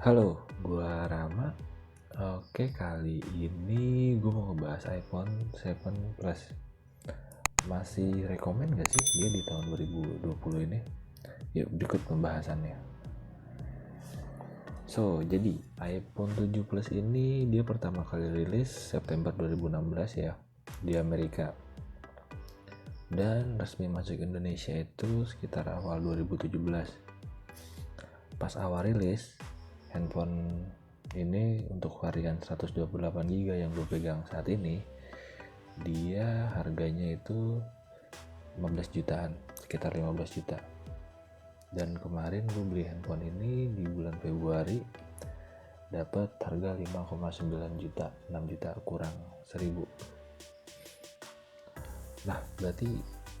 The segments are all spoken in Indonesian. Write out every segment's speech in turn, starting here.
Halo, gua Rama. Oke, kali ini gue mau ngebahas iPhone 7 Plus. Masih rekomen gak sih dia di tahun 2020 ini? Yuk, berikut pembahasannya. Jadi iPhone 7 Plus ini dia pertama kali rilis September 2016 ya di Amerika. Dan resmi masuk Indonesia itu sekitar awal 2017. Pas awal rilis, handphone ini untuk varian 128GB yang gue pegang saat ini, dia harganya itu 15 jutaan, sekitar 15 juta. Dan kemarin gue beli handphone ini di bulan Februari, dapat harga 5,9 juta, 6 juta kurang 1000. Nah, berarti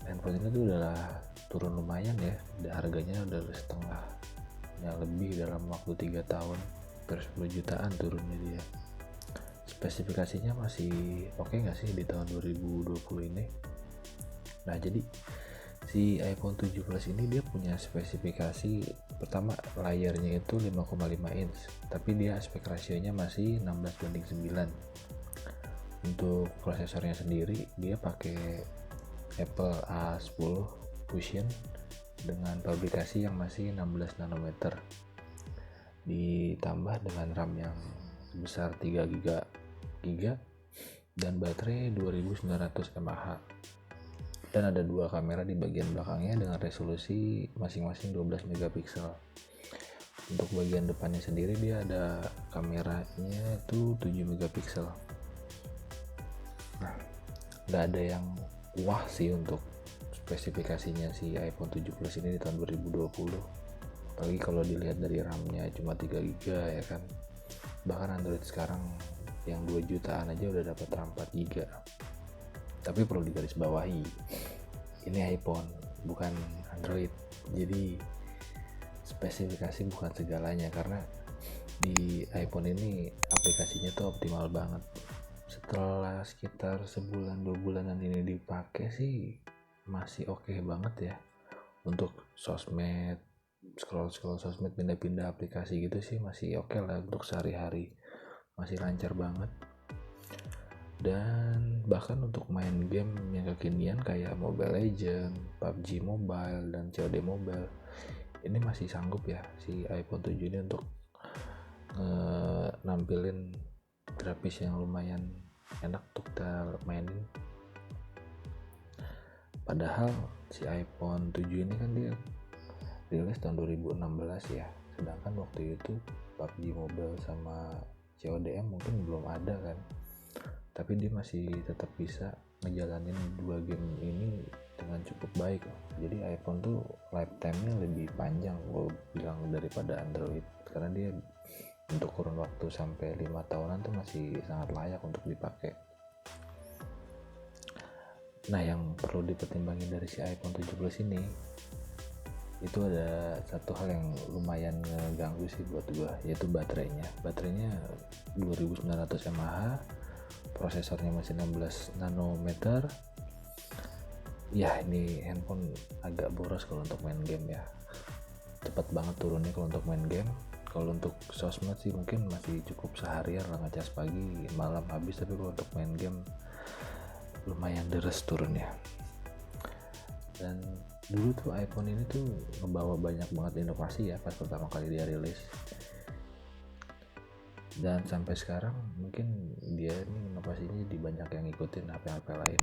handphone ini tuh udah turun lumayan ya, harganya udah setengahnya lebih dalam waktu 3 tahun, per 10 jutaan turunnya dia. Spesifikasinya masih oke nggak sih di tahun 2020 ini? Nah, jadi si iPhone 7 Plus ini dia punya spesifikasi, pertama layarnya itu 5,5 inch, tapi dia aspek rasionya masih 16:9. Untuk prosesornya sendiri dia pakai Apple A10 Fusion dengan pabrikasi yang masih 16 nanometer, ditambah dengan RAM yang sebesar 3 GB dan baterai 2900 mAh. Dan ada dua kamera di bagian belakangnya dengan resolusi masing-masing 12 megapiksel. Untuk bagian depannya sendiri dia ada kameranya itu 7 megapiksel. Nah, nggak ada yang wah sih untuk spesifikasinya si iPhone 7 Plus ini di tahun 2020. Apalagi kalau dilihat dari RAM-nya cuma 3 GB ya kan. Bahkan Android sekarang yang 2 jutaan aja udah dapat RAM 4 GB. Tapi perlu digarisbawahi, ini iPhone bukan Android, jadi spesifikasi bukan segalanya, karena di iPhone ini aplikasinya tuh optimal banget. Setelah sekitar sebulan 2 bulanan ini dipakai sih masih oke banget ya. Untuk sosmed, scroll sosmed, pindah-pindah aplikasi gitu sih masih oke lah. Untuk sehari-hari masih lancar banget. Dan bahkan untuk main game yang kekinian kayak Mobile Legends, PUBG Mobile, dan COD Mobile, ini masih sanggup ya si iPhone 7 ini untuk nampilin grafis yang lumayan enak untuk kita mainin. Padahal si iPhone 7 ini kan dia rilis tahun 2016 ya, sedangkan waktu itu PUBG Mobile sama CODM mungkin belum ada kan, tapi dia masih tetap bisa ngejalanin dua game ini dengan cukup baik. Jadi iPhone tuh lifetime-nya lebih panjang gue bilang daripada Android, karena dia untuk kurun waktu sampai 5 tahunan tuh masih sangat layak untuk dipakai. Nah, yang perlu dipertimbangin dari si iPhone 7 Plus ini, itu ada satu hal yang lumayan ngeganggu sih buat gue, yaitu baterainya 2900 mAh, prosesornya masih 16 nanometer. Ya, ini handphone agak boros kalau untuk main game ya, cepat banget turunnya kalau untuk main game. Kalau untuk sosmed sih mungkin masih cukup seharian lah, ngecas pagi malam habis, tapi kalau untuk main game lumayan deres turunnya. Dan dulu tuh iPhone ini tuh ngebawa banyak banget inovasi ya pas pertama kali dia rilis, dan sampai sekarang mungkin dia ini inovasinya di banyak yang ngikutin HP-HP lain.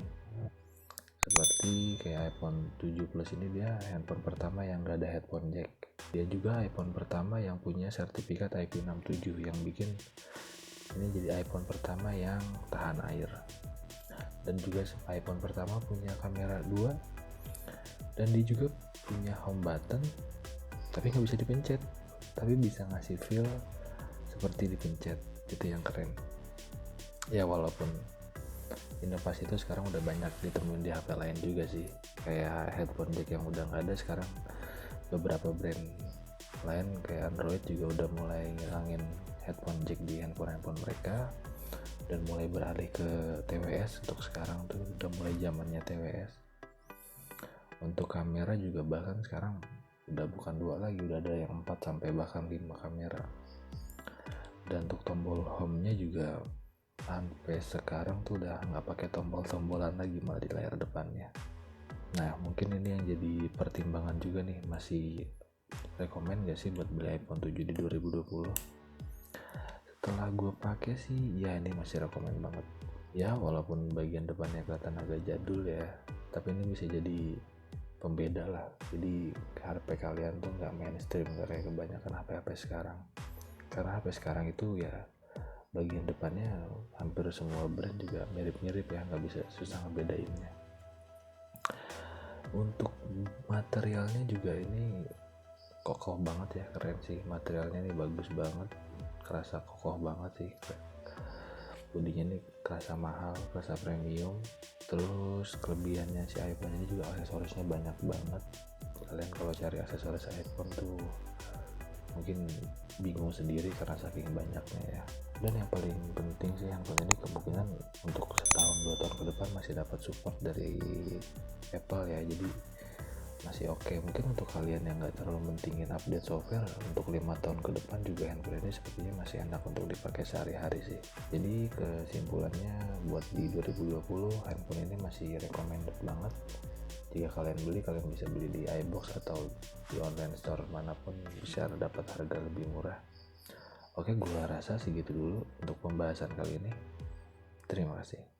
Seperti kayak iPhone 7 Plus ini dia handphone pertama yang gak ada headphone jack. Dia juga iPhone pertama yang punya sertifikat IP67, yang bikin ini jadi iPhone pertama yang tahan air. Dan juga iPhone pertama punya kamera 2, dan dia juga punya home button tapi nggak bisa dipencet, tapi bisa ngasih feel seperti dipencet. Itu yang keren ya. Walaupun inovasi itu sekarang udah banyak ditemuin di HP lain juga sih, kayak headphone jack yang udah nggak ada sekarang. Beberapa brand lain kayak Android juga udah mulai ngilangin headphone jack di handphone mereka dan mulai beralih ke TWS. Untuk sekarang tuh udah mulai zamannya TWS. Untuk kamera juga bahkan sekarang udah bukan 2 lagi, udah ada yang 4 sampai bahkan 5 kamera. Dan untuk tombol home-nya juga sampai sekarang tuh udah nggak pakai tombol-tombolan lagi, malah di layar depannya. Nah mungkin ini yang jadi pertimbangan juga nih, masih rekomen gak sih buat beli iPhone 7 di 2020? Setelah gue pakai sih ya ini masih rekomen banget ya, walaupun bagian depannya kelihatan agak jadul ya, tapi ini bisa jadi pembeda lah. Jadi HP kalian tuh nggak mainstream, nggak kayak kebanyakan HP sekarang. Karena HP sekarang itu ya bagian depannya hampir semua brand juga mirip-mirip ya, nggak bisa, susah ngebedainnya. Untuk materialnya juga ini kokoh banget ya, keren sih materialnya, ini bagus banget, kerasa kokoh banget sih. Bodinya ini kerasa mahal, kerasa premium. Terus kelebihannya si iPhone ini juga aksesorisnya banyak banget. Kalian kalau cari aksesoris iPhone tuh mungkin bingung sendiri karena saking banyaknya ya. Dan yang paling penting sih, handphone ini kemungkinan untuk setahun 2 tahun ke depan masih dapat support dari Apple ya, jadi masih oke. Mungkin untuk kalian yang nggak terlalu mentingin update software, untuk 5 tahun ke depan juga handphone ini sepertinya masih enak untuk dipakai sehari-hari sih. Jadi kesimpulannya buat di 2020 handphone ini masih recommended banget. Jika kalian beli, kalian bisa beli di iBox atau di online store manapun, bisa dapat harga lebih murah. Oke, gue rasa segitu dulu untuk pembahasan kali ini. Terima kasih.